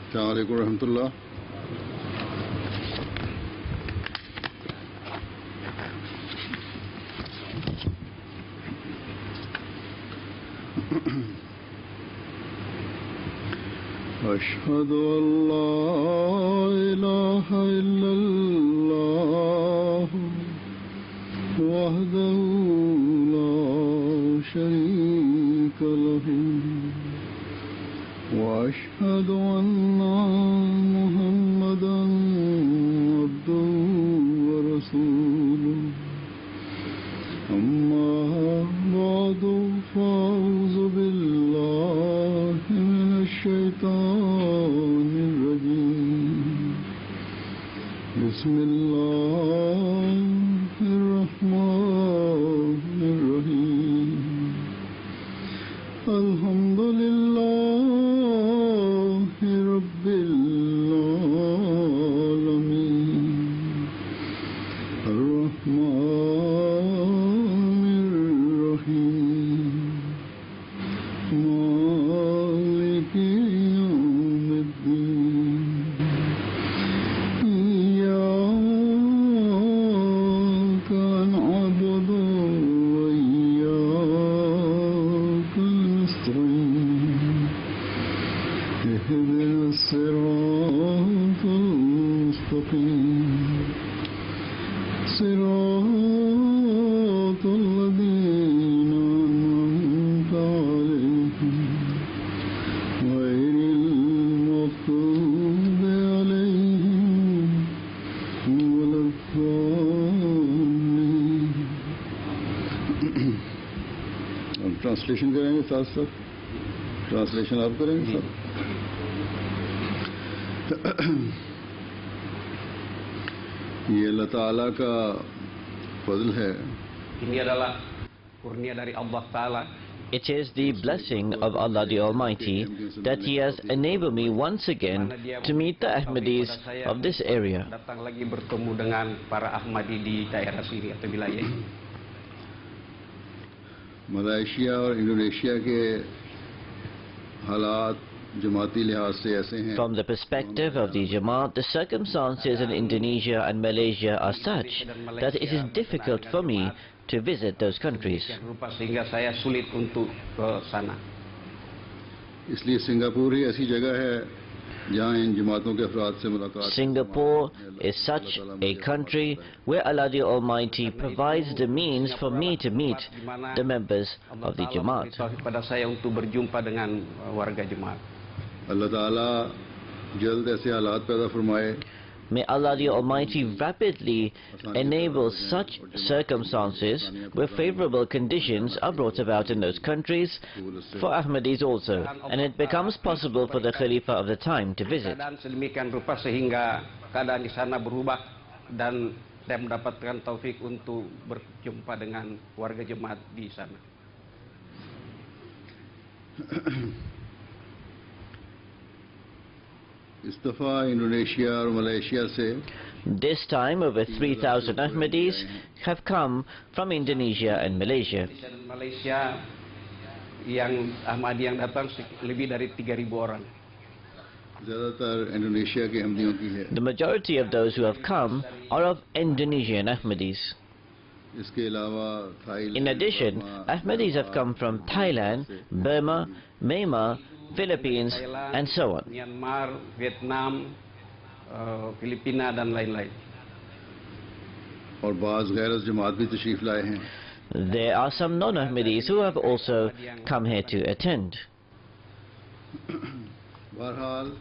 अस्सलाम वालेकुम रहमतुल्लाह। أشهد أن لا إله إلا الله وحده لا شريك له وأشهد أن محمدا عبده ورسوله أما بعد فأعوذ بالله من الشيطان الرجيم بسم الله الرحمن الرحيم الحمد لله رب العالمين الرحمن الرحيم مالك يوم الدين إياك نعبد وإياك نستعين اهدنا الصراط المستقيم صراط الذين أنعمت عليهم غير المغضوب عليهم ولا الضالين। हम ट्रांसलेशन करेंगे साथ साथ। ट्रांसलेशन आप करेंगे साथ। ये अल्लाह ताला का फजल है। Ini adalah kurnia dari Allah Ta'ala. It is the blessing of Allah the Almighty that He has enabled me once again to meet the Ahmadis of this area. Datang lagi bertemu dengan para Ahmadi di daerah sini atau wilayah ini. Malaysia और Indonesia के हालात जमाती लिहाज से ऐसे हैं। From the perspective of the Jamaat, the circumstances in Indonesia and Malaysia are such that it is difficult for me to visit those countries. Sehingga saya sulit untuk ke sana. इसलिए Singapore ही ऐसी जगह है जहां इन जमातों के अफराद से मुलाकात। Singapore is such a country where Allah the Almighty provides the means for me to meet the members of the Jamaat. Pada saya untuk berjumpa dengan warga Jemaat. अल्लाह ताला जल्द ऐसे हालात पैदा फरमाए। May Allah the Almighty rapidly enable such circumstances where favorable conditions are brought about in those countries for Ahmadis also, and it becomes possible for the Khalifa of the time to visit. Keadaan sedemikian rupa sehingga keadaan di sana berubah dan saya mendapatkan taufik untuk berjumpa dengan warga Jemaat di sana. इस दफा Indonesia और Malaysia से This time over 3,000 Ahmadis have come from Indonesia and Malaysia. Malaysia yang Ahmadi yang datang lebih dari 3.000 orang. ज़्यादातर Indonesia के अहमदियों की है। The majority of those who have come are of Indonesian Ahmadis. इसके अलावा Thailand, In addition, Ahmadis have come from Thailand, Burma, Myanmar, Philippines, and so on. Myanmar, Vietnam, Filipina dan lain-lain. और बाज़ गैर जमात भी तशरीफ लाए हैं। There are some non-Ahmadis who have also come here to attend. बहरहाल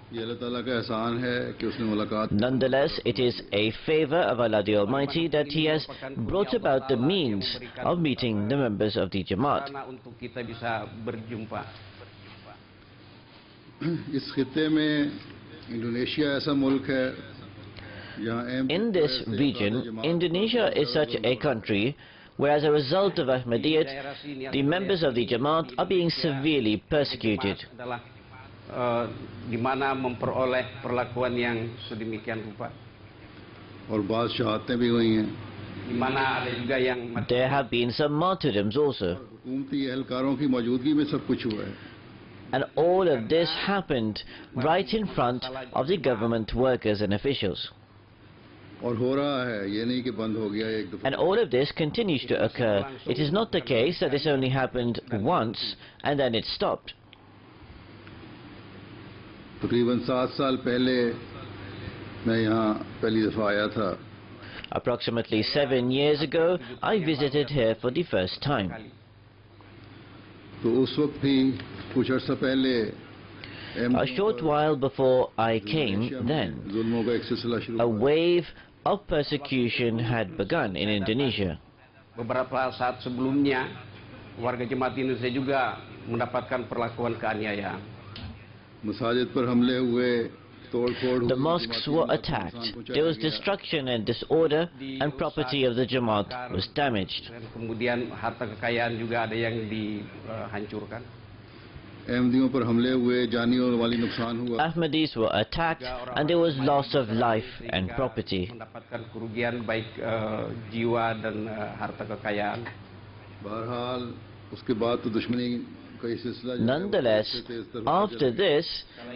ये अल्लाह ताला का एहसान है कि उसने मुलाकात। Nonetheless, it is a favor of Allah the Almighty that He has brought about the means of meeting the members of the Jamaat. Untuk kita bisa berjumpa. इस खित्ते में इंडोनेशिया ऐसा मुल्क है जहाँ In this region, Indonesia is such a country where as a result of Ahmadiyyat, the members of the Jamaat are being severely persecuted. Di mana memperoleh perlakuan yang sedemikian rupa. और बाज़ शहादतें भी हुई हैं। Di mana ada juga yang There have been some martyrdoms also. हुकूमती एहलकारों की मौजूदगी में सब कुछ हुआ है। And all of this happened right in front of the government workers and officials. और हो रहा है, ये नहीं कि बंद हो गया एक दफा. And all of this continues to occur. It is not the case that this only happened once and then it stopped. तकरीबन 7 साल पहले मैं यहाँ पहली दफा आया था. Approximately 7 years ago, I visited here for the first time. तो उस वक्त भी कुछ अर्सा पहले A short while before I came then, जुल्मों का एक सिलसिला शुरू a हुआ. wave of persecution had begun in Indonesia. Beberapa saat sebelumnya, warga jemaat Indonesia juga mendapatkan perlakuan keaniayaan. मसाजिद पर हमले हुए, तोड़-फोड़ हुई. The mosques were attacked. There was destruction and disorder, and property of the Jamaat was damaged. Dan kemudian harta kekayaan juga ada yang dihancurkan. अहमदियों पर हमले हुए, जानी और माली नुकसान हुआ. Ahmadis were attacked, and there was loss of life and property. Mendapatkan kerugian baik jiwa dan harta kekayaan. बहरहाल उसके बाद तो दुश्मनी का ये सिलसिला जो है, Nonetheless, वो तेज तर after this,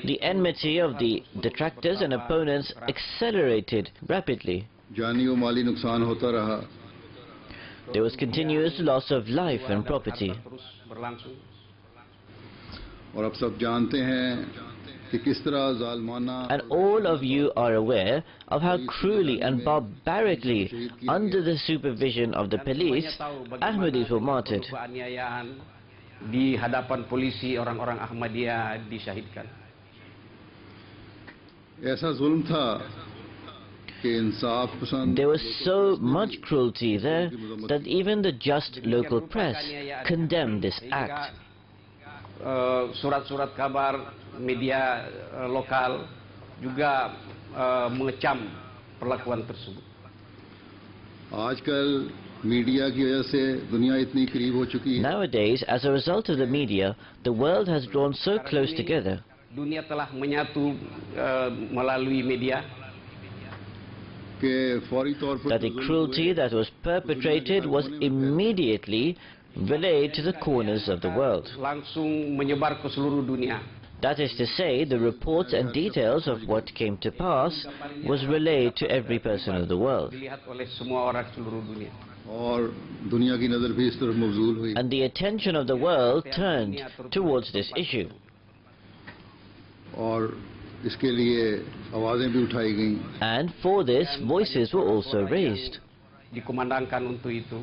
the enmity of the detractors and opponents accelerated rapidly. जानी और माली नुकसान होता रहा. There was continuous loss of life and property. Terus berlangsung. और अब सब जानते हैं कि किस तरह जालमाना And all of you are aware of how cruelly and barbarically, under the supervision of the police, Ahmadis were martyred. Penganiayaan di hadapan polisi, orang-orang Ahmadiyah disyahidkan. ऐसा जुल्म था कि इंसाफ पसंद There was so much cruelty there that even the just local press condemned this act. Surat-surat kabar media lokal juga mengecam perlakuan tersebut. आजकल media की वजह से दुनिया इतनी करीब हो चुकी है Nowadays, as a result of the media, the world has drawn so close together Dunia telah menyatu melalui media. कि फौरी तौर पर that the cruelty that was perpetrated was immediately relayed to the corners of the world. Langsung menyebar ke seluruh dunia. That is to say, the reports and details of what came to pass was relayed to every person of the world. Dilihat oleh semua orang seluruh dunia. और दुनिया की नज़र भी इस तरफ मबजूल हुई. And the attention of the world turned towards this issue. और इसके लिए आवाज़ें भी उठाई गईं. And for this, voices were also raised. Dikumandangkan untuk itu.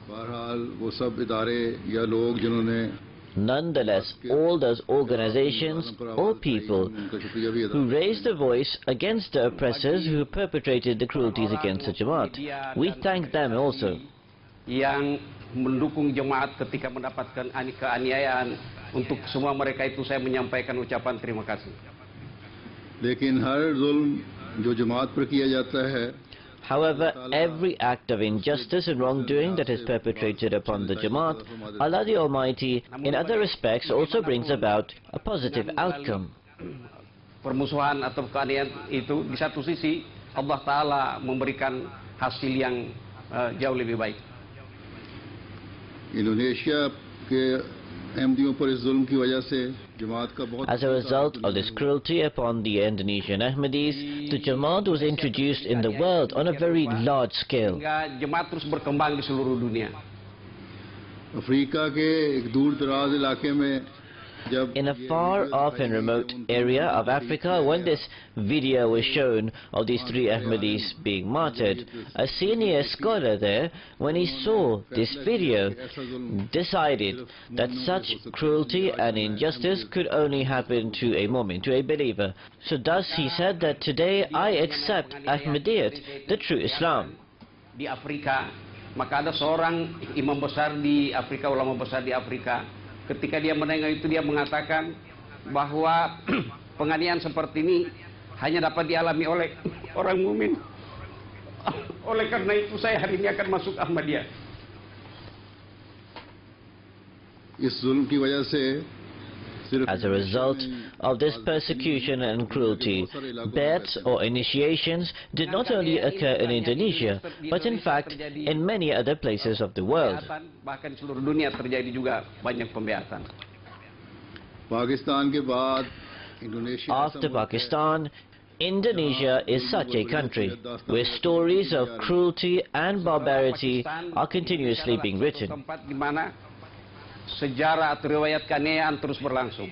बहरहाल वो सब इदारे या लोग जिन्होंने Nonetheless, all those organizations or people उनका शुक्रिया भी अदा who raised the voice against the oppressors who perpetrated the cruelties against the Jamaat, we thank them also. Yang mendukung jemaat ketika mendapatkan keaniayaan, untuk semua mereka itu saya menyampaikan ucapan terima kasih. लेकिन हर जुल्म जो जमात पर किया जाता है However, every act of injustice and wrongdoing that is perpetrated upon the Jamaat, Allah the Almighty, in other respects, also brings about a positive outcome. Permusuhan atau keaniayaan itu di satu sisi Allah Ta'ala memberikan hasil yang jauh lebih baik. Indonesia के अहमदियों पर इस जुल्म की वजह से जमात का बहुत As a result of this cruelty upon the Indonesian Ahmadis, the Jamaat was introduced in the world on a very large scale. Sehingga jemaat terus berkembang di seluruh dunia. Africa के एक दूर दराज इलाके में जब In a far-off and remote area of Africa, when this video was shown of these three Ahmadis being martyred, a senior scholar there, when he saw this video, decided that such cruelty and injustice could only happen to a mu'min, to a believer. So thus he said that today I accept Ahmadiyyat, the true Islam. Di Afrika, maka ada seorang imam besar di Afrika, ulama besar di Afrika. Ketika dia mendengar itu, dia mengatakan bahwa penganiayaan seperti ini hanya dapat dialami oleh orang mukmin. Oleh karena itu saya hari ini akan masuk Ahmadiyah. इस जुल्म की वजह से As a result of this persecution and cruelty, bai'ats or initiations did not only occur in Indonesia, but in fact in many other places of the world. Bahkan seluruh dunia terjadi juga banyak pembeatan. Pakistan के बाद Indonesia After Pakistan, Indonesia is such a country where stories of cruelty and barbarity are continuously being written. Tempat di mana sejarah atau riwayat keaniayaan terus berlangsung.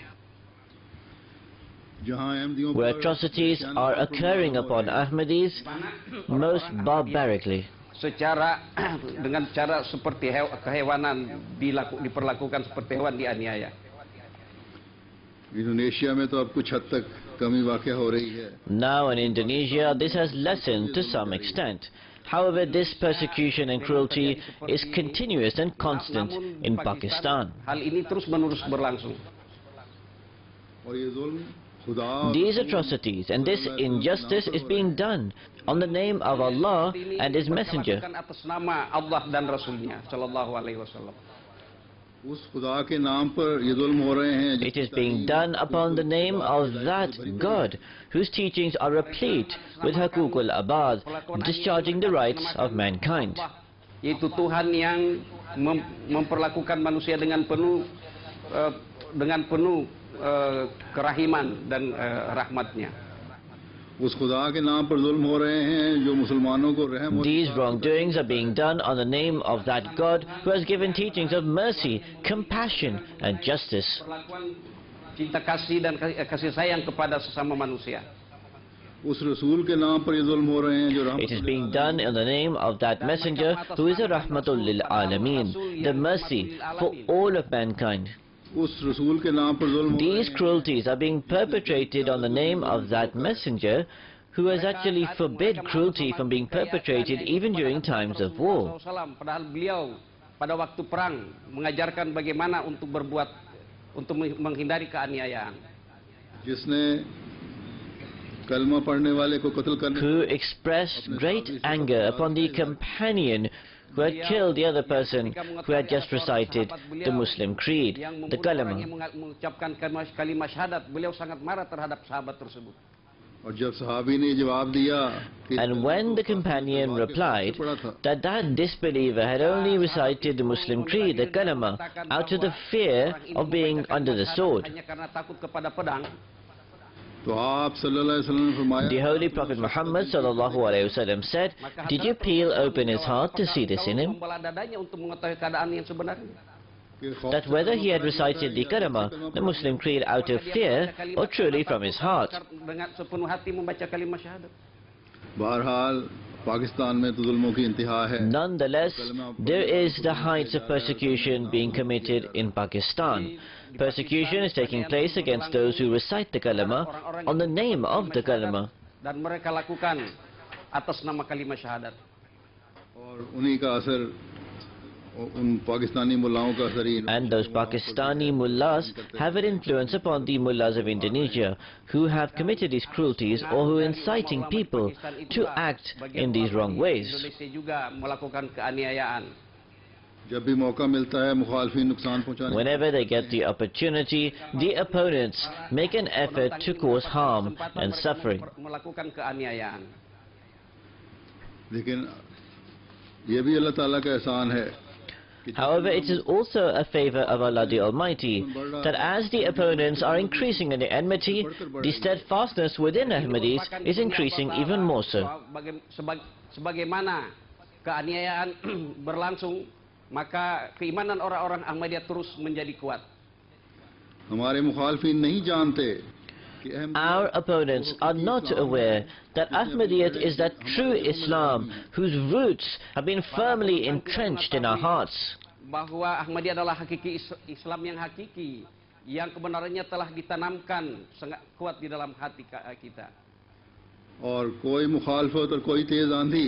जहां अहमदियों Where पर atrocities are occurring upon Ahmadis most barbarically. Secara dengan cara seperti kehewanan diperlakukan seperti hewan dianiaya. Indonesia में तो अब कुछ हद तक कमी वाक़या हो रही है. Now in Indonesia, this has lessened to some extent. However, this persecution and cruelty is continuous and constant in Pakistan. Hal ini terus menerus berlangsung. और ये जुल्म खुदा These atrocities and this injustice is being done on the name of Allah and His Messenger. Atas nama Allah dan Rasulnya Sallallahu Alaihi Wasallam. उस खुदा के नाम पर ये जुल्म हो रहे हैं. It is being done upon the name of that God whose teachings are replete with Haqūqul Abad, discharging the rights of mankind. Yaitu Tuhan yang memperlakukan manusia dengan penuh kerahiman dan rahmatnya. उस खुदा के नाम पर जुल्म हो रहे हैं जो मुसलमानों को रहम. These wrongdoings are being done on the name of that God who has given teachings of mercy, compassion and justice. Perlakuan cinta kasih dan kasih sayang kepada sesama manusia. उस रसूल के नाम पर ये जुल्म हो रहे हैं जो रहमत. It is being done in the name of that messenger who is a rahmatul lil alameen, the mercy for all of mankind. उस रसूल के नाम पर जुल्म. These cruelties are being perpetrated on the name of that messenger who has actually forbid cruelty from being perpetrated even during times of war. Padahal beliau pada waktu perang mengajarkan bagaimana untuk menghindari keaniayaan. जिसने कलमा पढ़ने वाले को कत्ल करने. Who expressed great anger upon the companion who had killed the other person who had just recited the Muslim creed, the kalima. Mengucapkan kalimat syahadat, beliau sangat marah terhadap sahabat tersebut. और जब सहाबी ने जवाब दिया कि And when the companion replied that that disbeliever had only recited the Muslim creed, the kalima, out of the fear of being under the sword, Hanya karena takut kepada pedang, तो आप सल्लल्लाहु अलैहि वसल्लम ने फरमाया the Holy Prophet Muhammad sallallahu alaihi wasallam said, "Did you peel open his heart to see this in him?" membelah dadanya untuk mengetahui keadaan yang sebenarnya. कि खौफ That whether he had recited the kalima, the Muslim creed, out of fear or truly from his heart. Dengan sepenuh hati membaca kalimat syahadat. बहरहाल पाकिस्तान में तो जुल्मों की इंतहा है. Nonetheless, there is the heights of persecution being committed in Pakistan. Persecution is taking place against those who recite the kalima on the name of the kalima. Dan mereka lakukan atas nama kalimat syahadat. और उन्हीं का असर उन पाकिस्तानी मुल्लाओं का असर ही. And those Pakistani mullahs have an influence upon the mullahs of Indonesia who have committed these cruelties or who are inciting people to act in these wrong ways. Indonesia juga melakukan keaniayaan. जब भी मौका मिलता है मुखालफिन नुकसान पहुंचाने. Whenever they get the opportunity, the opponents make an effort to cause harm and suffering. Melakukan keaniayaan. लेकिन ये भी अल्लाह ताला का एहसान है. However, it is also a favor of Allah the Almighty that as the opponents are increasing in their enmity, the steadfastness within Ahmadis is increasing even more so. Sebagaimana keaniayaan berlangsung, maka keimanan orang-orang Ahmadiyah terus menjadi kuat. हमारे मुखालफिन नहीं जानते कि Our opponents are not aware that Ahmadiyyat is that true Islam whose roots have been firmly entrenched in our hearts. Bahwa Ahmadiyah adalah hakiki Islam yang hakiki, yang kebenarannya telah ditanamkan sangat kuat di dalam hati kita. और कोई मुखालफत और कोई तेज आंधी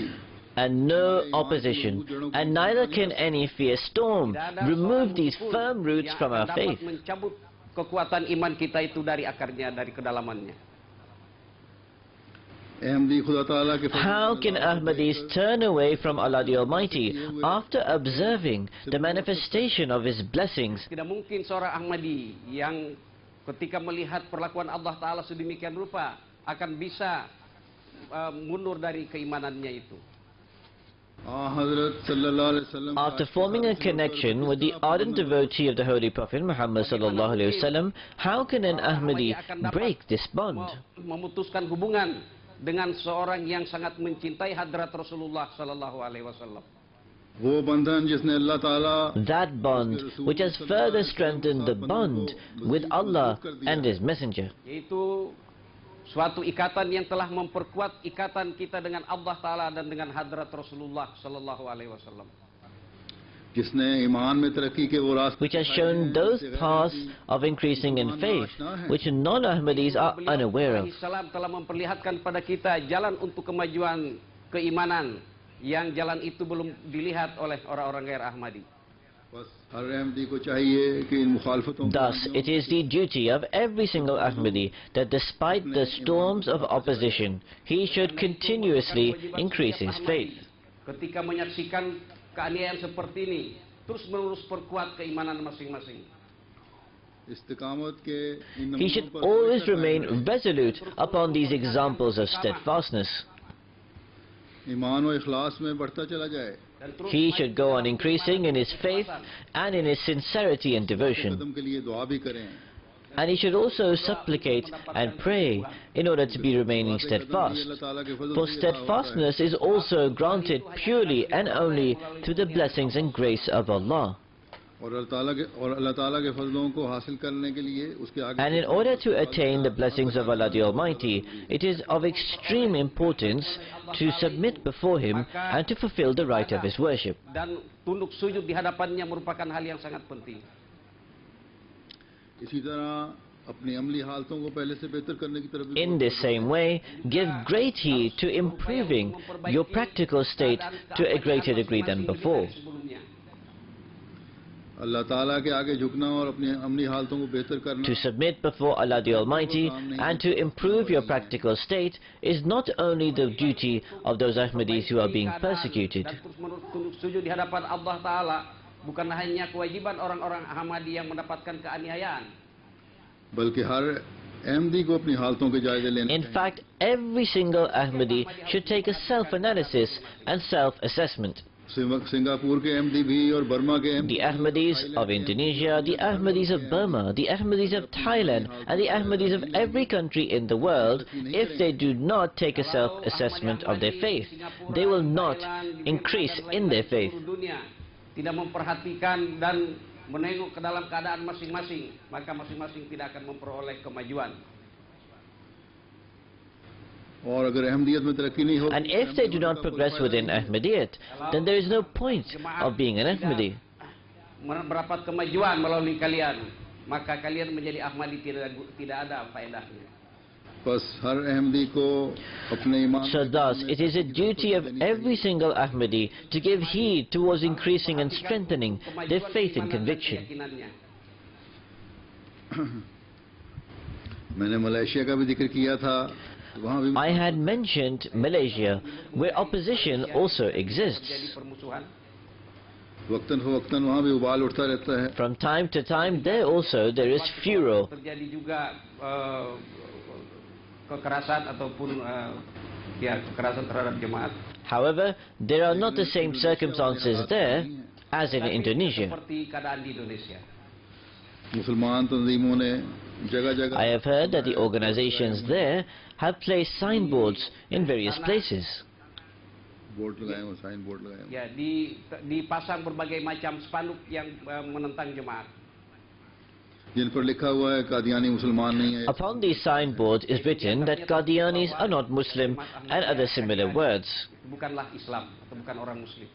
And no opposition, and neither can any fierce storm remove these firm roots from our faith. Mencabut kekuatan iman kita itu dari akarnya, dari kedalamannya. Ahmadi खुदा ताला के How can Ahmadis turn away from Allah the Almighty after observing the manifestation of His blessings? Tidak mungkin seorang Ahmadi yang ketika melihat perlakuan Allah Ta'ala sedemikian rupa akan bisa mundur dari keimanannya itu. After forming a connection with the ardent devotee of the Holy Prophet Muhammad sallallahu alaihi wasallam, how can an Ahmadi break this bond? Memutuskan hubungan dengan seorang yang sangat mencintai hadrat Rasulullah sallallahu alaihi wasallam. That bond which has further strengthened the bond with Allah and His Messenger. Yaitu suatu ikatan yang telah memperkuat ikatan kita dengan Allah Ta'ala dan dengan hadrat Rasulullah sallallahu alaihi wasallam. Which has shown those paths of increasing in faith, which non-Ahmadis are unaware of. Islam telah memperlihatkan pada kita jalan untuk kemajuan keimanan, yang jalan itu belum dilihat oleh orang-orang gair Ahmadi. Thus, it is the duty of every single Ahmadi that despite the storms of opposition, he should continuously increase his faith. Ketika menyaksikan keaniayaan seperti ini, terus menerus perkuat keimanan masing-masing. He should always remain resolute upon these examples of steadfastness. He should go on increasing in his faith and in his sincerity and devotion. And he should also supplicate and pray in order to be remaining steadfast. For steadfastness is also granted purely and only through the blessings and grace of Allah. And in order to attain the blessings of Allah the Almighty, it is of extreme importance to submit before Him and to fulfill the right of His worship. Dan tunduk sujud di hadapannya merupakan hal yang sangat penting. In this same way, give great heed to improving your practical state to a greater degree than before. To submit before Allah the Almighty and to improve your practical state is not only the duty of those Ahmadis who are being persecuted. Sujud di hadapan Allah Ta'ala bukan hanya kewajiban orang-orang Ahmadi yang mendapatkan keaniayaan. In fact, every single Ahmadi should take a self-analysis and self-assessment. The Ahmadis of Indonesia, the Ahmadis of Burma, the Ahmadis of Thailand, and the Ahmadis of every country in the world, if they do not take a self-assessment of their faith, they will not increase in their faith. Tidak memperhatikan dan menengok ke dalam keadaan masing-masing, maka masing-masing tidak akan memperoleh kemajuan. And if they do not progress within Ahmadiyat, then there is no point of being an Ahmadi. Mendapat kemajuan melalui kalian, maka kalian menjadi Ahmadi tidak ada faedahnya. So thus, it is a duty of every single Ahmadi to give heed towards increasing and strengthening their faith and conviction. I had mentioned Malaysia, where opposition also exists. From time to time, there also there is furor. However, there are not the same circumstances there as in Indonesia. I have heard that the organizations there have placed signboards in various places. Ya, dipasang berbagai macam spanduk yang menentang jemaat. Upon these signboards is written that Qadianis are not Muslim and other similar words. Bukanlah Islam atau bukan orang Muslim.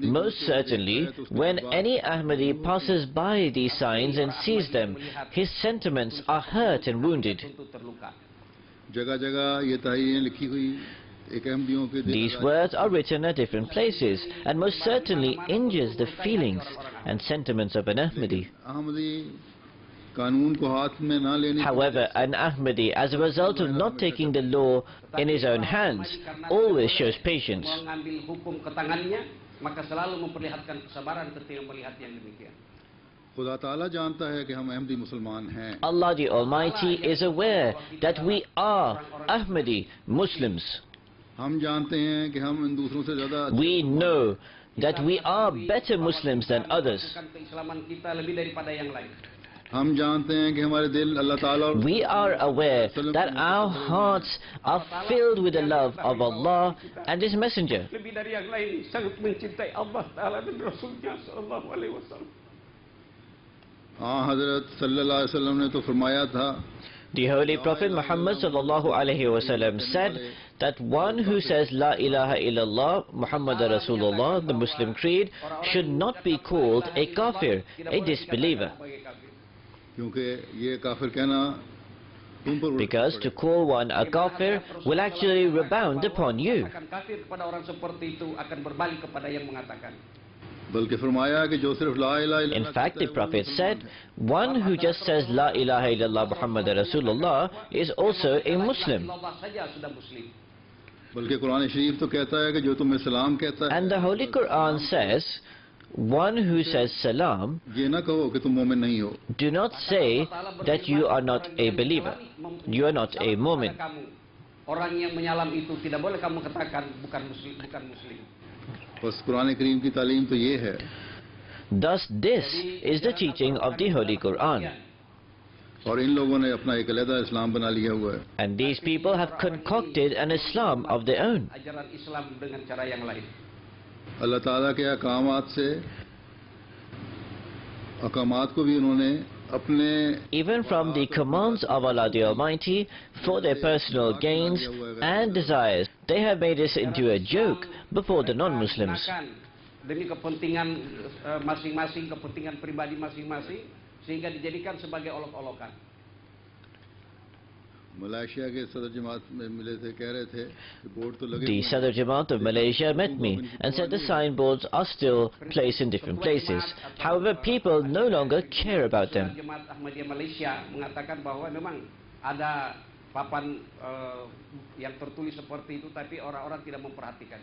Most certainly, when any Ahmadi passes by these signs and sees them, his sentiments are hurt and wounded. These words are written at different places and most certainly injures the feelings and sentiments of an Ahmadi. However, an Ahmadi, as a result of not taking the law in his own hands, always shows patience. खुदा ताला जानता है कि हम अहमदी मुसलमान हैं. Allah the Almighty is aware that we are Ahmadi Muslims. हम जानते हैं कि हम इन दूसरों से ज़्यादा We know that we are better Muslims than others. Keislaman kita lebih daripada yang lain. हम जानते हैं कि हमारे दिल अल्लाह ताला और We are aware that our hearts are filled with the love of Allah and His Messenger. Lebih dari yang lain sangat mencintai Allah Taala dan Rasulnya Sallallahu Alaihi Wasallam. हज़रत सल्लल्लाहु अलैहि वसल्लम ने तो फरमाया था The Holy Prophet Muhammad sallallahu alaihi wasallam said that one who says La ilaha illallah Muhammad Rasulullah, the Muslim creed, should not be called a kafir, a disbeliever. क्योंकि ये काफिर कहना तुम पर Because to call one a kafir will actually rebound upon you. Akan kafir kepada orang seperti itu akan berbalik kepada yang mengatakan. बल्कि फरमाया कि जो सिर्फ ला इलाहा इल्लल्लाह In fact, the Prophet said, one who just says La ilaha illallah Muhammad Rasulullah is also a Muslim. Allah saja sudah muslim. बल्कि कुरान शरीफ तो कहता है कि जो तुम इस्लाम कहता है And the Holy Quran says, one who says salam, ये ना कहो कि तुम मोमिन नहीं हो. do not say that you are not a believer, you are not a mu'min. Orang yang menyalam itu tidak boleh kamu katakan bukan muslim, bukan muslim. बस कुरान करीम की तालीम तो ये है. Thus this is the teaching of the Holy Quran. और इन लोगों ने अपना एक अलग इस्लाम बना लिया हुआ है. And these people have concocted an Islam of their own. Ajaran Islam dengan cara yang lain. अल्लाह ताला के अहकामात से अहकामात को भी उन्होंने अपने Even from the commands of Allah the Almighty, for their personal gains and desires, they have made this into a joke before the non-Muslims. Demi kepentingan masing-masing, kepentingan pribadi masing-masing, sehingga dijadikan sebagai olok-olokan. Malaysia के सदर जमात में मिले थे कह रहे थे कि board तो लगे The Sadr Jamaat of Malaysia met me and said the signboards are still placed in different places. However, people no longer care about them. Jemaat Ahmadiyah Malaysia mengatakan bahwa memang ada papan yang tertulis seperti itu, tapi orang-orang tidak memperhatikan.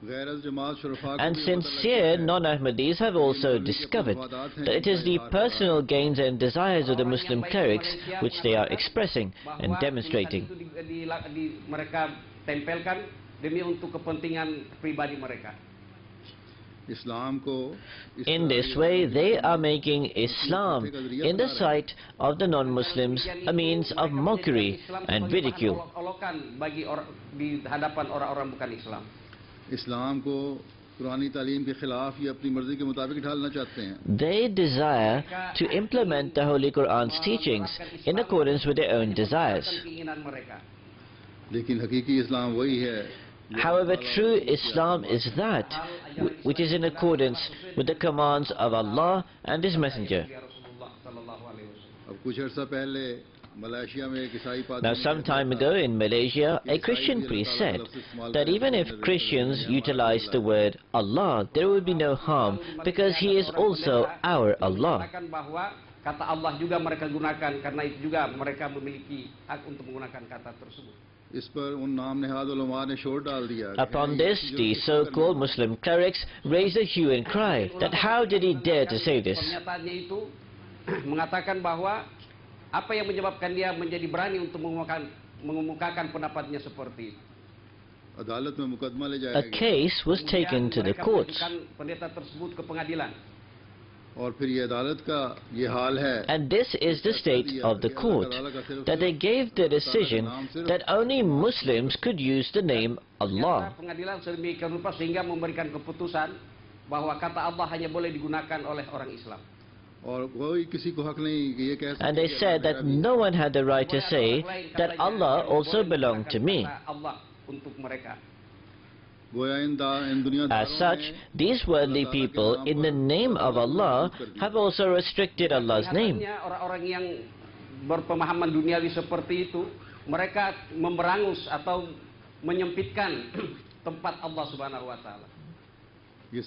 And sincere non-Ahmadis have also discovered that it is the personal gains and desires of the Muslim clerics which they are expressing and demonstrating. Mereka tempelkan demi untuk kepentingan pribadi mereka. In this way, they are making Islam in the sight of the non-Muslims a means of mockery and ridicule. Bagi di hadapan orang-orang bukan Islam. इस्लाम को पुरानी तालीम के खिलाफ या अपनी मर्जी के मुताबिक ढालना चाहते हैं. They desire to implement the Holy Quran's teachings in accordance with their own desires. लेकिन हकीकी इस्लाम वही है. However, true Islam is that which is in accordance with the commands of Allah and His Messenger. अब कुछ अर्सा पहले Now, some time ago in Malaysia, a Christian priest said that even if Christians utilize the word Allah, there would be no harm because He is also our Allah. Kata Allah juga mereka gunakan, karena itu juga mereka memiliki hak untuk menggunakan kata tersebut. Upon this, the so-called Muslim clerics raised a hue and cry that how did he dare to say this? Pernyataannya itu mengatakan bahwa apa yang menyebabkan dia menjadi berani untuk mengemukakan pendapatnya seperti itu. A case was taken to the courts. Pendeta tersebut ke pengadilan. And this is the state of the court, that they gave the decision that only Muslims could use the name Allah. Pengadilan sedemikian rupa sehingga memberikan keputusan bahwa kata Allah hanya boleh digunakan oleh orang Islam. And they said that no one had the right to say that Allah also belonged to me. As such, these worldly people, in the name of Allah, have also restricted Allah's name. Orang-orang yang berpemahaman duniawi seperti itu, mereka memberangus atau menyempitkan tempat Allah Subhanahu wa Ta'ala. They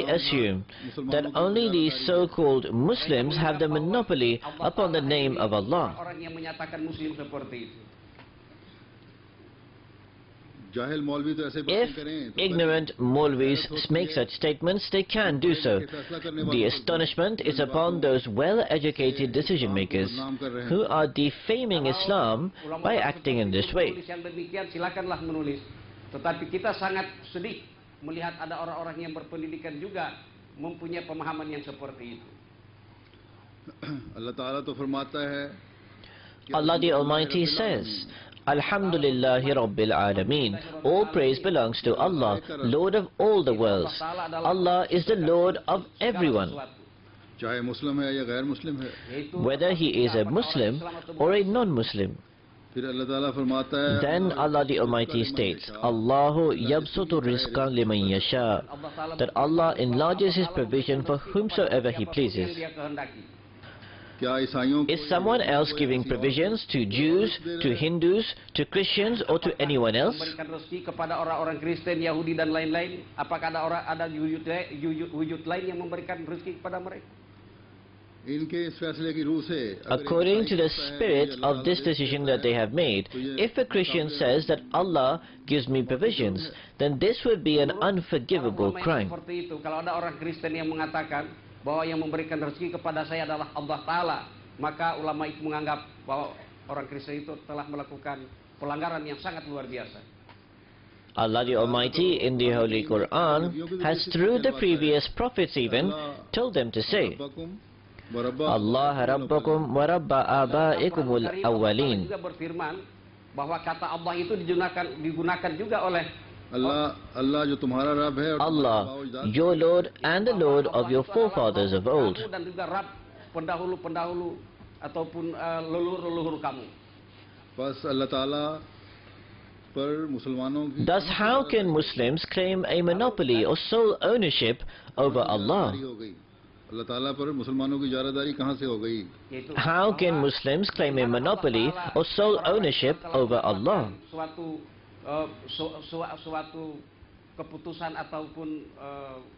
assume that only the so-called Muslims have the monopoly upon the name of Allah. Orang yang menyatakan Muslim seperti itu. जाहिल मौलवी तो ऐसे If बातें करें तो ignorant Maulvis make such statements, they can do so. The astonishment is upon those well-educated decision makers who are defaming Islam by acting in this way. Menulis yang demikian silakanlah menulis. Tetapi kita sangat sedih melihat ada orang-orang yang berpendidikan juga mempunyai pemahaman yang seperti itu. अल्लाह ताला तो फरमाता है कि Allah the Almighty says, Alhamdulillahi Rabbil Alameen. All praise belongs to Allah, Lord of all the worlds. Allah is the Lord of everyone. चाहे मुस्लिम है या गैर मुस्लिम है. Whether he is a Muslim or a non-Muslim. फिर अल्लाह ताला फरमाता है Then Allah the Almighty states, Allahu yabsutu rizqa liman yasha, that Allah enlarges His provision for whomsoever He pleases. क्या ईसाइयों को Is someone else giving provisions to Jews, to Hindus, to Christians or to anyone else? Memberikan rezeki kepada orang-orang Kristen, Yahudi dan lain-lain. Apakah ada wujud lain yang memberikan rezeki kepada mereka? इनके इस फैसले की रूह से According to the spirit of this decision that they have made, if a Christian says that Allah gives me provisions, then this would be an unforgivable crime. Seperti itu, kalau ada orang Kristen yang mengatakan bahwa yang memberikan rezeki kepada saya adalah Allah Ta'ala, maka ulama itu menganggap bahwa orang Kristen itu telah melakukan pelanggaran yang sangat luar biasa. Allah the Almighty in the Holy Quran has, through the previous prophets even, told them to say, Allah Rabbakum wa Rabba Abaikumul Awwalin. Juga berfirman bahwa kata Allah itu digunakan juga oleh Allah जो तुम्हारा रब है Allah, your Lord and the Lord of your forefathers of old. Dan juga Rab pendahulu-pendahulu ataupun leluhur-leluhur kamu. बस अल्लाह ताला पर मुसलमानों की Thus, how can Muslims claim a monopoly or sole ownership over Allah? अल्लाह ताला पर मुसलमानों की इजारादारी कहाँ से हो गई? How can Muslims claim a monopoly or sole ownership over Allah? Suatu keputusan ataupun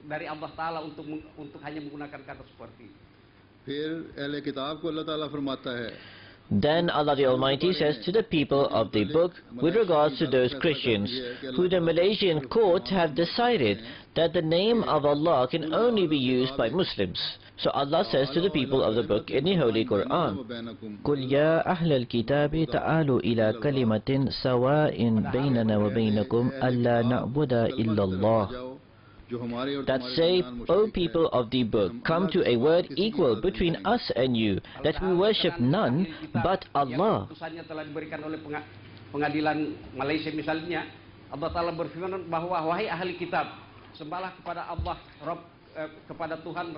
dari Allah Ta'ala untuk hanya menggunakan kata seperti itu. फिर अहले किताब को अल्लाह ताला फरमाता है Then Allah the Almighty says to the people of the book with regards to those Christians who the Malaysian court have decided that the name of Allah can only be used by Muslims. So Allah says to the people of the book in the Holy Quran, قُلْ يَا أَهْلَ الْكِتَابِ تَعَالُوا إِلَى كَلِمَةٍ سَوَاءٍ بَيْنَنَا وَبَيْنَكُمْ أَلَّا نَعْبُدَ إِلَّا اللَّهِ. That say, O people of the book, come to a word equal between us and you, that we worship none but Allah. Putusannya telah diberikan oleh pengadilan Malaysia misalnya, Allah Ta'ala berfirman bahwa wahai ahli kitab, sembahlah kepada Allah, kepada Tuhan,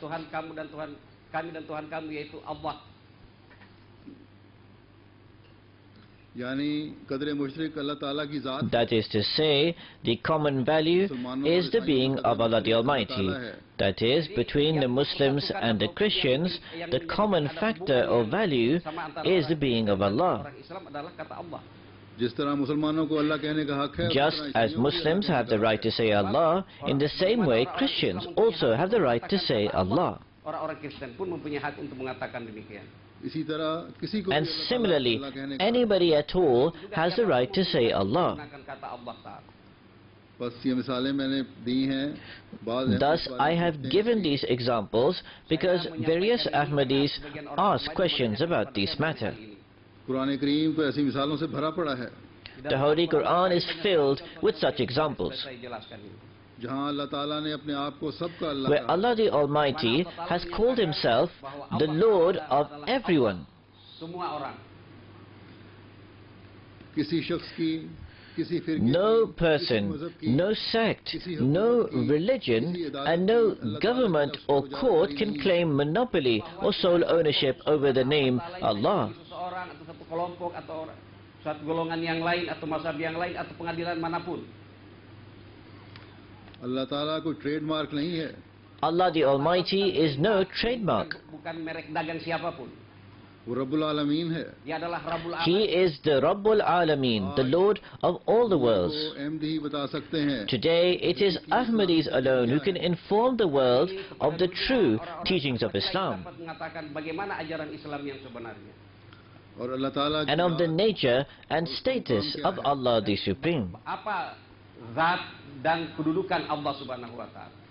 Tuhan kamu dan Tuhan kami dan Tuhan kamu, yaitu Allah. That is to say, the common value is the being of Allah the Almighty. That is, between the Muslims and the Christians, the common factor or value is the being of Allah. Just as Muslims have the right to say Allah, in the same way Christians also have the right to say Allah. Orang-orang Kristen pun mempunyai hak untuk mengatakan demikian. And similarly, anybody at all has the right to say Allah. Thus, I have given these examples because various Ahmadis ask questions about this matter. The Holy Quran is filled with such examples, where Allah the Almighty has called Himself the Lord of everyone. No person, no sect, no religion, and no government or court can claim monopoly or sole ownership over the name Allah. Suatu golongan yang lain atau mazhab yang lain atau pengadilan manapun. Allah Ta'ala कोई trademark नहीं है. Allah the Almighty is no trademark. Bukan merek dagang siapapun. वो Rabbul Alameen है. Dia adalah Rabbul Alamin. He is the Rabbul Alameen, the Lord of all the worlds. MD बता सकते हैं. Today it is Ahmadis alone who can inform the world of the true teachings of Islam. Dapat mengatakan bagaimana ajaran Islam yang sebenarnya. और अल्लाह ताला की and of the बात nature and status of Allah the Supreme. Apa zat dan kedudukan Allah Subhanahu wa taala?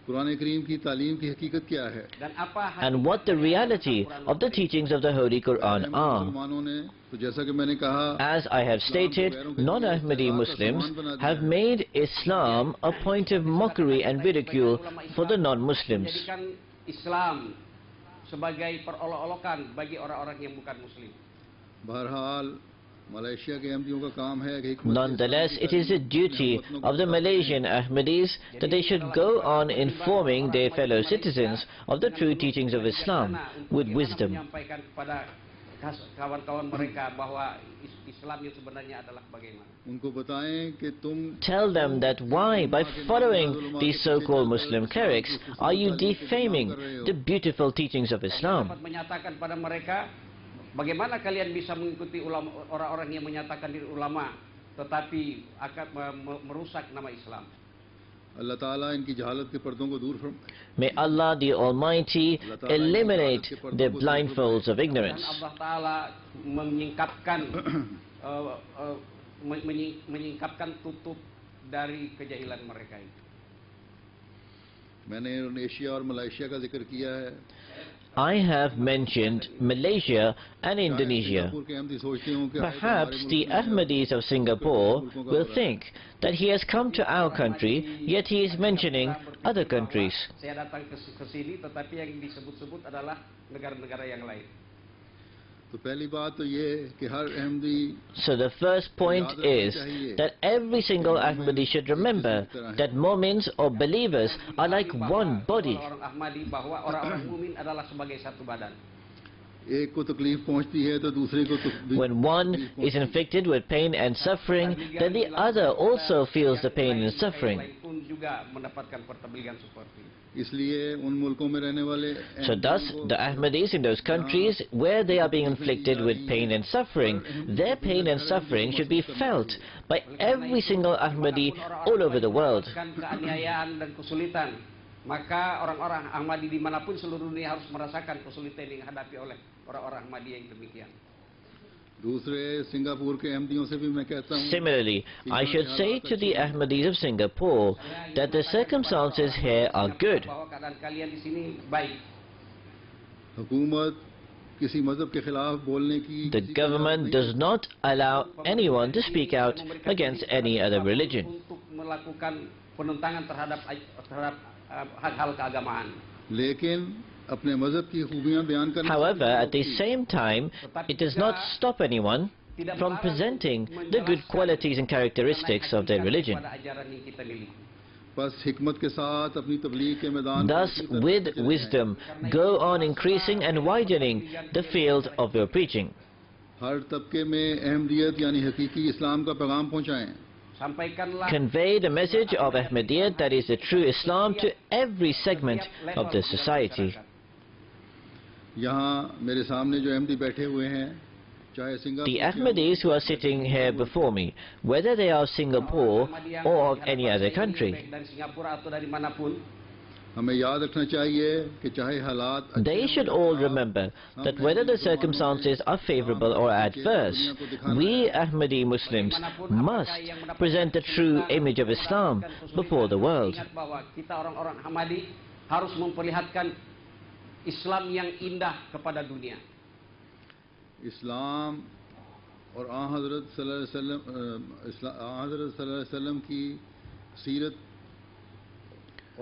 Quran करीम की तालीम की हकीकत क्या है? Dan apa And what the reality of the teachings of the Holy Quran are. मुसलमानों ने तो जैसा कि मैंने कहा As I have stated, non-Ahmadi Muslims have made Islam a point of mockery and ridicule for the non-Muslims. menjadikan Islam sebagai perolok-olokan bagi orang-orang yang bukan Muslim. बहरहाल Malaysia के अहमदियों का काम है कि हिकमत Nonetheless, it is a duty of the Malaysian Ahmadis that they should go on informing their fellow citizens of the true teachings of Islam with wisdom. Menyampaikan kepada kawan-kawan mereka bahwa Islam yang sebenarnya adalah bagaimana. उनको बताएं कि तुम Tell them that why, by following these so-called Muslim clerics, are you defaming the beautiful teachings of Islam? Dapat menyatakan pada mereka, bagaimana kalian bisa mengikuti orang-orang yang menyatakan diri ulama tetapi akan merusak nama Islam. अल्लाह ताला इनकी जहालत के पर्दों को दूर फरमाए. May Allah the Almighty eliminate the blindfolds of ignorance. Dan Allah Ta'ala menyingkapkan menyingkapkan tutup dari kejahilan mereka itu. मैंने Indonesia और मलेशिया का जिक्र किया है. I have mentioned Malaysia and Indonesia. Singapore के अहमदी सोचते हों कि Perhaps the Ahmadis of Singapore will think that he has come to our country, yet he is mentioning other countries. Saya datang ke sini, tetapi yang disebut-sebut adalah negara-negara yang lain. तो पहली बात तो ये है कि हर Ahmadi So the first point is that every single Ahmadi should remember that Mu'mins or believers are like one body. Orang Ahmadi bahwa orang-orang mukmin adalah sebagai satu badan. एक को तकलीफ पहुंचती है तो दूसरे को When one is inflicted with pain and suffering, then the other also feels the pain and suffering. Lain pun juga mendapatkan pertembelian seperti itu. इसलिए उन मुल्कों में रहने वाले So thus, the Ahmadis in those countries where they are being inflicted with pain and suffering, their pain and suffering should be felt by every single Ahmadi all over the world. Keaniayaan dan kesulitan, maka orang-orang Ahmadi dimanapun seluruh dunia harus merasakan kesulitan yang dihadapi oleh orang-orang Ahmadi yang demikian. दूसरे Singapore के अहमदियों से भी मैं कहता हूँ Similarly, I should say to the Ahmadis of Singapore that the circumstances here are good. Bahwa keadaan kalian di sini baik. हुकूमत किसी मजहब के खिलाफ बोलने की The government does not allow anyone to speak out against any other religion. Untuk melakukan penentangan terhadap hal-hal keagamaan. लेकिन अपने मजहब की खूबियां बयान करने However, at the same time, it does not stop anyone from presenting the good qualities and characteristics of their religion. Pada ajaran yang kita miliki. बस हिकमत के साथ अपनी तबलीग के मैदान Thus, with wisdom, go on increasing and widening the field of your preaching. हर तबके में अहमदियत यानी हकीकी इस्लाम का पैगाम पहुंचाएं. Sampaikanlah Convey the message of Ahmadiyyat, that is the true Islam, to every segment of the society. यहाँ मेरे सामने जो अहमदी बैठे हुए हैं चाहे The Singapore Ahmadis who are sitting here before me, whether they are of Singapore or of any other country, baik dari Singapura atau dari manapun, हमें याद रखना चाहिए कि चाहे हालात अच्छे they should all remember that whether the circumstances are favorable or adverse, we Ahmadi Muslims must present the true image of Islam before the world. ingat bahwa kita orang-orang Ahmadi harus memperlihatkan Islam yang indah kepada dunia. इस्लाम और आ हज़रत सल्लल्लाहु अलैहि वसल्लम की सीरत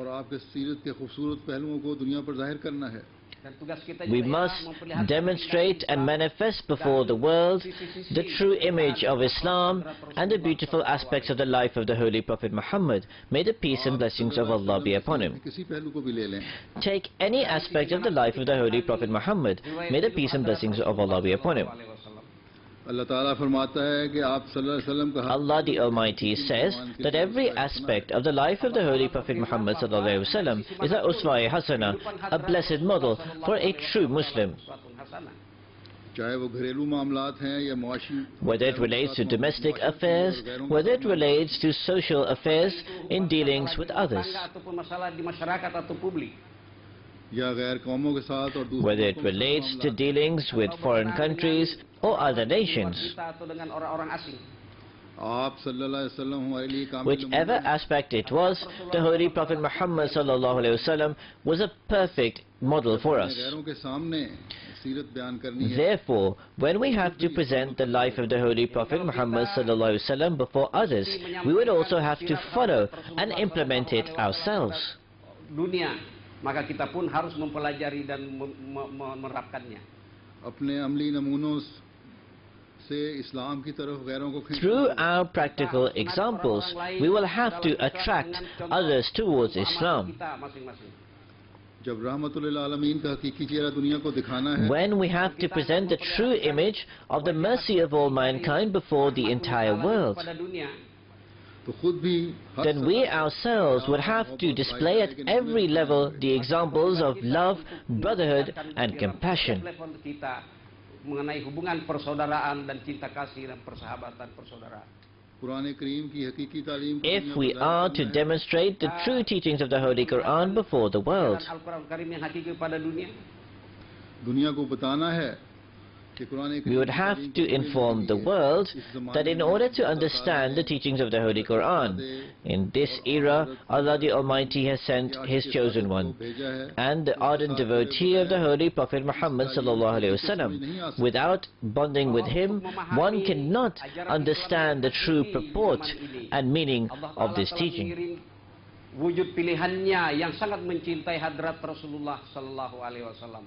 और आपके सीरत के खूबसूरत पहलुओं को दुनिया पर जाहिर करना है. Dan tugas kita We juga ialah must memperlihatkan demonstrate and manifest before the world the true image of Islam and the beautiful aspects of the life of the Holy Prophet Muhammad. May the peace and blessings of Allah be upon him. किसी पहलू को भी ले लें. Take any aspect of the life of the Holy Prophet Muhammad. May the peace and blessings of Allah be upon him. अल्लाह ताला फरमाता है कि आप सल्लल्लाहु अलैहि वसल्लम का Allah the Almighty says that every aspect of the life of the Holy Prophet Muhammad sallallahu alaihi wasallam is a uswa-e hasana, a blessed model for a true Muslim. चाहे वो घरेलू मामलात हैं या मुआशी Whether it relates to domestic affairs, whether it relates to social affairs in dealings with others. Ataupun masalah di masyarakat atau publik. या गैर कौमों के साथ और दूसरे whether it मुल्कों के साथ relates to मामलात। dealings with foreign countries or other nations. Kita atau dengan orang-orang asing. आप सल्लल्लाहु अलैहि वसल्लम हमारे लिए कामिल Whichever नमूना हैं। aspect it was, the Holy Prophet Muhammad sallallahu alaihi wasallam was a perfect model for अपने us. गैरों के सामने सीरत बयान करनी है। Therefore, when we have to present the life of the Holy Prophet Muhammad sallallahu alaihi wasallam before others, we would also have to follow and implement it ourselves. Dunia, maka kita pun harus mempelajari dan menerapkannya. अपने अमली नमूनों से इस्लाम की तरफ गैरों को खींचना Through होगा। our practical examples, we will have to attract others towards Islam. Kita masing-masing. जब रहमतुल लिल आलमीन का हकीकी चेहरा दुनिया को दिखाना है, When we have to present the true image of the mercy of all mankind before the entire world, Pada dunia, तो खुद भी हर then we सतह ourselves would have to display at every level the examples of love, brotherhood, and compassion. level kita mengenai hubungan persaudaraan dan cinta kasih dan persahabatan persaudaraan. Quran करीम की हकीकी तालीम को If दुनिया we को जाहिर are करना to है, demonstrate the true teachings of the Holy Quran before the world, Al-Quran Karim yang hakiki pada dunia, दुनिया को बताना है कि कुरान we करीम would की have तालीम to को inform the समझने के लिए world इस ज़माने that in में order to खुदा understand the ताला teachings of the Holy Quran, in this era, Allah the Almighty has sent His chosen one, भेजा है, and the ardent devotee of the Holy Prophet Muhammad sallallahu alaihi wasallam. Without bonding with him, one cannot understand the true purport and meaning Allah of Ta'ala this telah teaching. mengirim wujud pilihannya yang sangat mencintai hadrat Rasulullah Sallallahu Alaihi Wasallam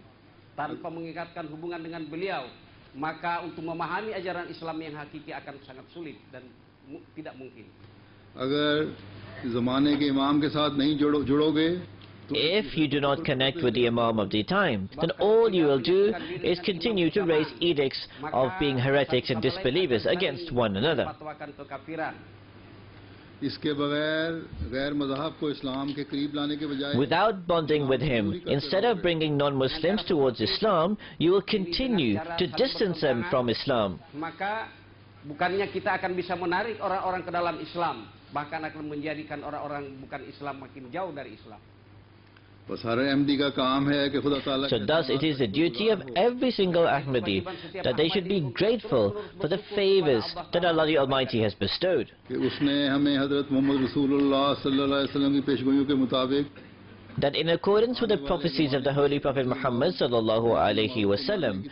tanpa mengikatkan hubungan dengan beliau, maka untuk memahami ajaran Islam yang hakiki akan sangat sulit dan tidak mungkin. अगर ज़माने के इमाम के साथ नहीं जुड़ोगे तो If you do not connect with the Imam of the time, then all you will do is continue to raise edicts of being heretics and disbelievers against one another. Fatwakan kekafiran. इसके बगैर गैर मज़हब को इस्लाम के करीब लाने के बजाय Without bonding with him, instead of bringing non-Muslims towards Islam, you will continue to distance them from Islam. Maka bukannya kita akan bisa menarik orang-orang ke dalam Islam, bahkan akan menjadikan orang-orang bukan Islam makin jauh dari Islam. बस हर अहमदी का काम है कि खुदा ताला So thus it is the duty of every single Ahmadi that they should be grateful for the favors that Allah the Almighty has bestowed. कि उसने हमें हज़रत मोहम्मद रसूलुल्लाह सल्लल्लाहु अलैहि वसल्लम की पेशगोइयों के मुताबिक That in accordance with the prophecies of the Holy Prophet Muhammad sallallahu alaihi wasallam,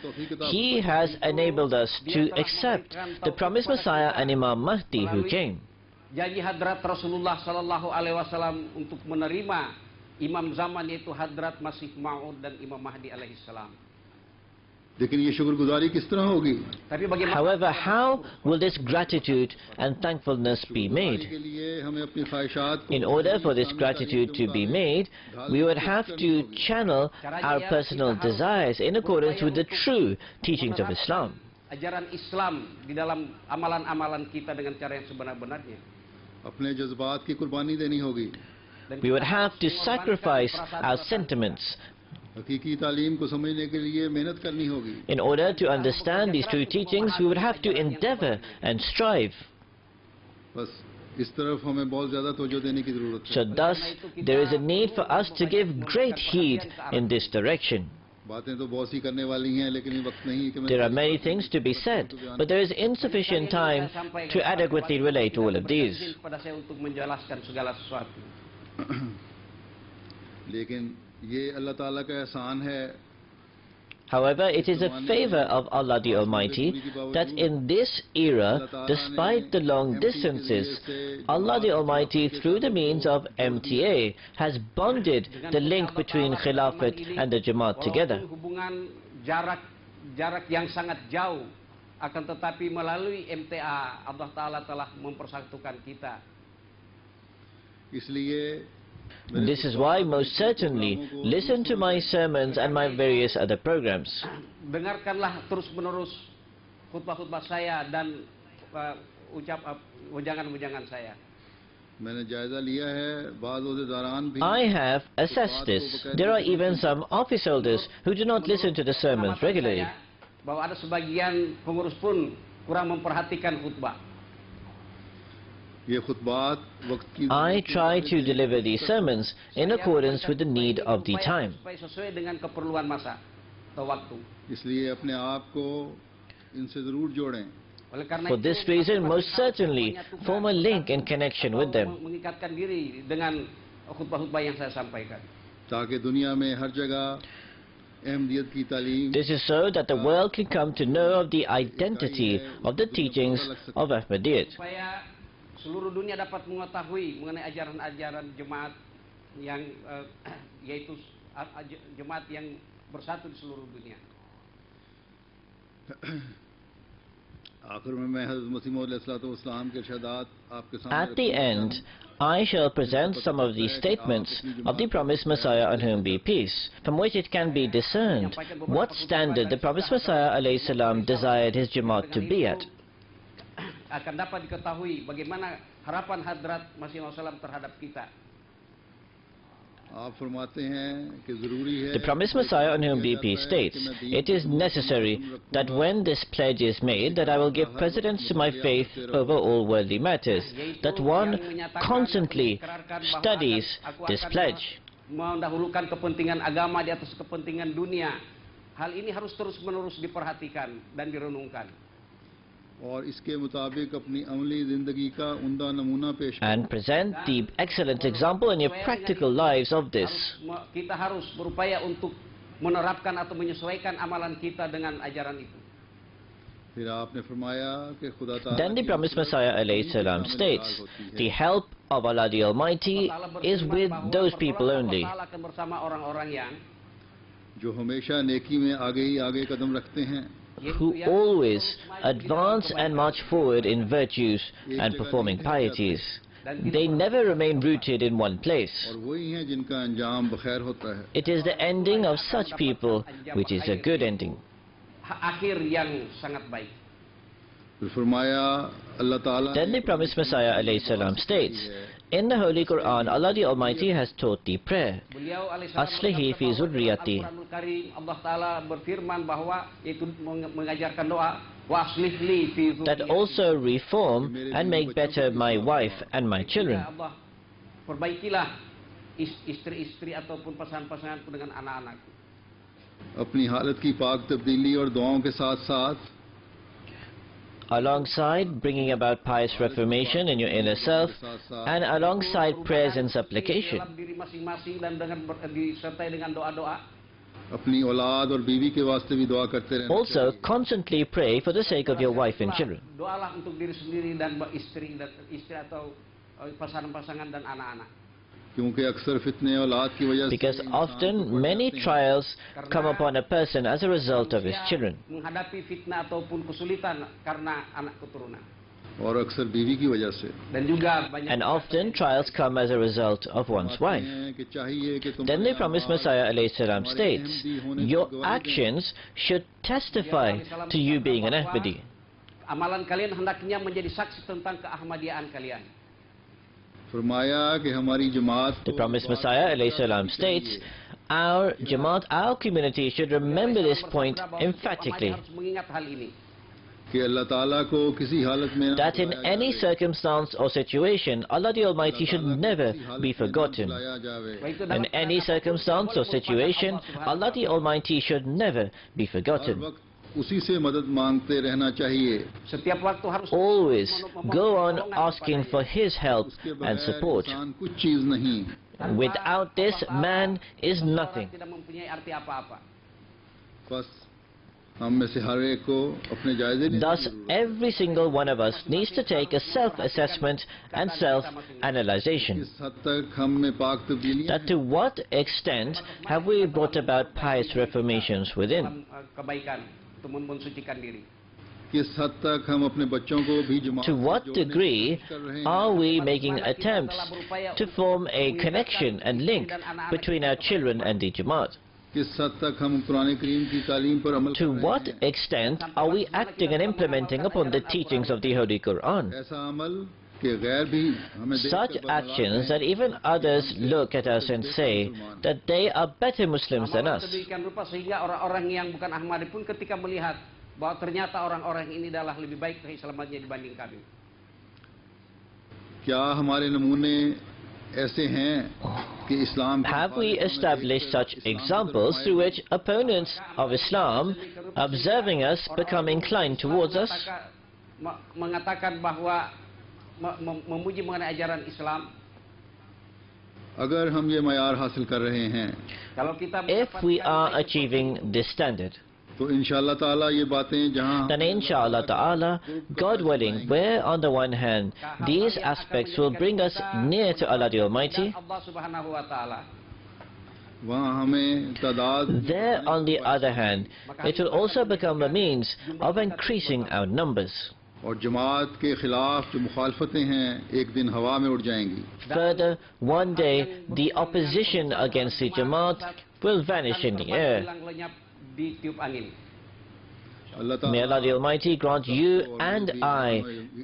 he has enabled us to accept the promised Messiah and Imam Mahdi who came. Janji hadrat Rasulullah Sallallahu Alaihi Wasallam untuk menerima Imam zaman yaitu hadrat Masih Maud dan Imam Mahdi alaihi salam. लेकिन ये शुक्रगुजारी किस तरह होगी? Tapi bagaimana? However, how will this gratitude and thankfulness be made? के लिए हमें अपनी ख्वाहिशात को In order for this gratitude to be made, we would have to channel our personal desires in accordance with the true teachings of Islam. Ajaran Islam di dalam amalan-amalan kita dengan cara yang sebenar-benarnya. अपने जज्बात की कुर्बानी देनी होगी। Dan We would kita have to harus mengorbankan sacrifice perasaan our kita. sentiments. हकीकी तालीम को समझने के लिए मेहनत करनी होगी। In order to understand these true teachings, we would have to endeavor and strive. बस इस तरफ हमें बहुत ज़्यादा तवज्जो देने की ज़रूरत है। So thus, there is a need for us to give great heed in this direction. बातें तो बहुत सी करने वाली हैं, लेकिन ये वक्त नहीं है कि मैं There are many things to be said, but there is insufficient time to adequately relate all of these. Kepada saya untuk menjelaskan segala sesuatu. लेकिन ये अल्लाह ताला का एहसान है However, it is a favor of Allah the Almighty that in this era, despite the long distances, Allah the Almighty, through the means of MTA, has bonded the link between Khilafat and the Jamaat together. Walaupun hubungan jarak yang sangat jauh, akan tetapi melalui MTA Allah Ta'ala telah mempersatukan kita. इसलिए This is why, most certainly, listen to my sermons and my various other programs. Dengarkanlah terus-menerus khutbah-khutbah saya dan ujangan-ujangan saya. मैंने जायजा लिया है, बाज़ ओहदेदारान भी I have assessed this. There are even some office holders who do not listen to the sermons regularly. Bahwa ada sebagian pengurus pun kurang memperhatikan khutbah. ये खुतबात वक्त की I try to deliver these sermons in accordance with the need of the time. Supaya sesuai dengan keperluan masa atau waktu. इसलिए अपने आप को इनसे ज़रूर जोड़ें. Oleh karena For itu, this reason, most kita certainly punya tugas form a link in connection with them, mengikatkan diri dengan khutbah-khutbah yang saya sampaikan. ताकि दुनिया में हर जगह अहमदियत की तालीम This is so that the world can come to know of the identity of the teachings of Ahmadiyyat. Supaya seluruh dunia dapat mengetahui mengenai ajaran-ajaran jemaat yang yaitu jemaat yang bersatu di seluruh dunia. आखिर में मैं हज़रत मसीह मौद अलैहिस्सलाम के इरशादात आपके सामने At the end, I shall present some of the statements of the promised Messiah on whom be peace, from which it can be discerned what standard the promised Messiah alayhi salam desired his Jamaat to be at. Akan dapat diketahui bagaimana harapan hadrat Masih Maud terhadap kita. आप फरमाते हैं कि ज़रूरी है The promised Messiah on whom be peace states, "It is necessary that when this pledge is made that I will give precedence to my faith over all worldly matters, that one constantly studies this pledge." Mendahulukan kepentingan agama di atas kepentingan dunia. Hal ini harus terus-menerus diperhatikan dan direnungkan. और इसके मुताबिक अपनी अमली ज़िंदगी का उम्दा नमूना पेश करें. And present the excellent example in your practical lives of this. Kita harus berupaya untuk menerapkan atau menyesuaikan amalan kita dengan ajaran itu. फिर आपने फरमाया कि खुदा ताला Then the promised Messiah alayhi salam states, "The help of Allah the Almighty is with those people only." Allah akan bersama orang-orang yang जो हमेशा नेकी में आगे ही आगे कदम रखते हैं, who always advance and march forward in virtues and performing pieties. They never remain rooted in one place. और वही हैं जिनका अंजाम बखैर होता है. It is the ending of such people which is a good ending. akhir yang sangat baik. फिर फरमाया अल्लाह ताला Then the promised Messiah alayhi salam states, "In the Holy Quran, Allah the Almighty has taught the prayer. Beliau alaihissalam Aslihi fi zurriyati." Al-Quranul Karim, Allah Ta'ala berfirman bahwa itu mengajarkan doa wa aslih li fi That zurriyati. also reform and make better my wife and my children. Ya Allah, perbaikilah istri-istri ataupun pasangan-pasanganku dengan anak-anakku. अपनी हालत की पाक तब्दीली और दुआओं के साथ साथ Alongside bringing about pious reformation in your inner self, and alongside prayers and supplication. Dalam diri masing-masing dan disertai dengan doa-doa. अपनी औलाद और बीवी के वास्ते भी दुआ करते रहना Also, चाहिए. constantly pray for the sake of your wife and children. Doalah untuk diri sendiri dan istri atau pasangan-pasangan dan anak-anak. क्योंकि अक्सर फितने औलाद की वजह से Because इंसान को often पड़ many जाते हैं. trials come upon a person as a result of his Manusia children. menghadapi fitnah ataupun kesulitan karena anak keturunan. और अक्सर बीवी की वजह से Dan juga banyak And often trials come as a result of one's wife. हैं कि चाहिए कि तुम Then the promised Messiah alayhi salam states, "Your actions should testify to you being an Ahmadi." amalan kalian hendaknya menjadi saksi tentang keahmadiaan kalian. फरमाया कि हमारी जमात The promised Messiah alayhi salam states, "Our Jamaat, our community should remember this point emphatically, Harus mengingat hal ini. कि अल्लाह ताला को किसी हालत में ना that in भुलाया any जाए, circumstance or situation, Allah the Almighty should अल्लाह ताला को never किसी हालत be में ना forgotten. भुलाया जाए. Baik itu In dalam any keadaan circumstance or apapun, situation, Allah the Almighty should never be her forgotten. वक्त उसी से मदद मांगते रहना चाहिए. Setiap waktu harus Always go on memohon asking for His help उसके and बगैर support. इंसान कुछ चीज नहीं. Without this, man is nothing. Tidak mempunyai arti apa-apa. बस हम में से हर एक को अपने जायजे लेने की Thus, जरूरत है. every single one of us needs to take a self-assessment and self-analyzation. किस हद तक हम में पाक तब्दीलियां That to what extent have we brought about pious reformations within? Dalam kebaikan untuk mensucikan diri. किस हद तक हम अपने बच्चों को भी जमात To से what जोड़ने की degree कोशिश कर रहे हैं. are we making attempts to form a connection and link between our children and the Jamaat? किस हद तक हम कुरान करीम की तालीम पर अमल To कर रहे what हैं. extent are we acting and implementing upon the teachings of the Holy Quran? ऐसा अमल कि गैर भी हमें देख Such कर बदला actions दें. that even others look at us and say that they are better Muslims than Amalan us. sedemikian rupa sehingga orang-orang yang bukan Ahmadi pun ketika melihat bahwa ternyata orang-orang ini adalah lebih baik keislamannya dibanding kami. क्या हमारे नमूने ऐसे हैं कि इस्लाम Have we established such examples through which opponents of Islam, observing us, become inclined towards us? Mengatakan bahwa memuji mengenai ajaran Islam. अगर हम ये मयार हासिल कर रहे हैं, Kalau kita If we are achieving this standard, तो इंशाअल्लाह ताला ये बातें जहां then inshallah ta'ala, God willing, where on the one hand these aspects will bring us near to Allah the Almighty, Allah Subhanahu wa taala, वहाँ हमें तादाद there on the other hand it will also become a means of increasing our numbers. और जमात के खिलाफ जो मुखालफतें हैं एक दिन हवा में उड़ जाएंगी. Further, one day the opposition against the Jamaat will vanish in the air. hilang lenyap di tiup angin. Allah May Allah the ताला Almighty grant you and I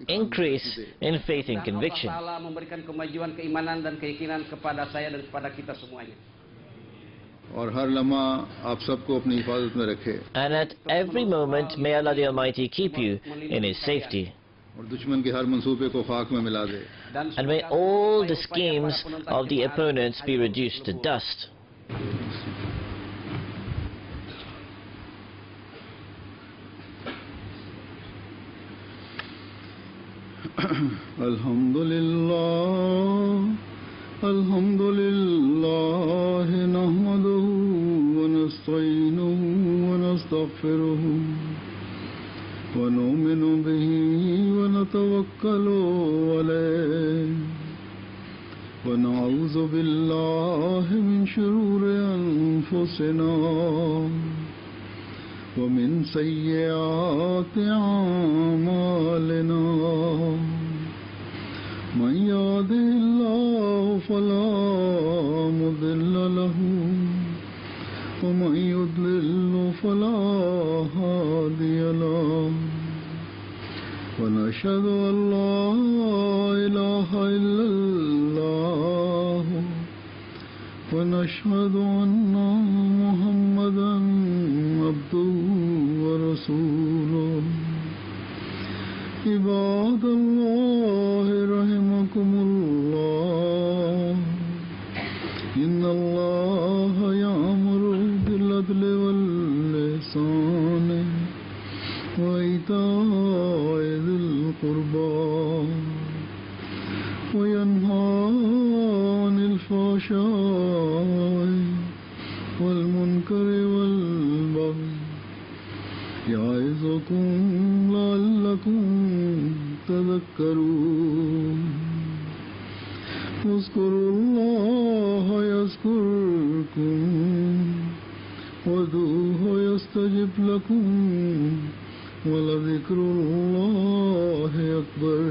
increase in faith and conviction. Allah Ta'ala memberikan kemajuan keimanan dan keyakinan kepada saya dan kepada kita semuanya. और हर लम्हा आप सबको अपनी हिफाजत में रखे And at every moment may Allah the Almighty keep you in His safety. और दुश्मन के हर मंसूबे को खाक में मिला दे. And may all the schemes of the opponents be reduced to dust. الحمد لله نحمده ونستعينه ونستغفره ونؤمن به ونتوكل عليه ونعوذ بالله من شرور أنفسنا ومن سيئات أعمالنا من يهده الله فلا مضل له ومن يضلل فلا هادي له ونشهد أن لا إله إلا الله ونشهد أن محمدا عبده ورسوله. عباد الله رحمكم الله إن الله يأمر بالعدل والإحسان وإيتاء ذي القربى وينهى عن الفحشاء والمنكر والبغي يعظكم لعلكم تذكرون. اذكروا الله يذكركم وادعوه يستجب لكم ولذكر الله أكبر.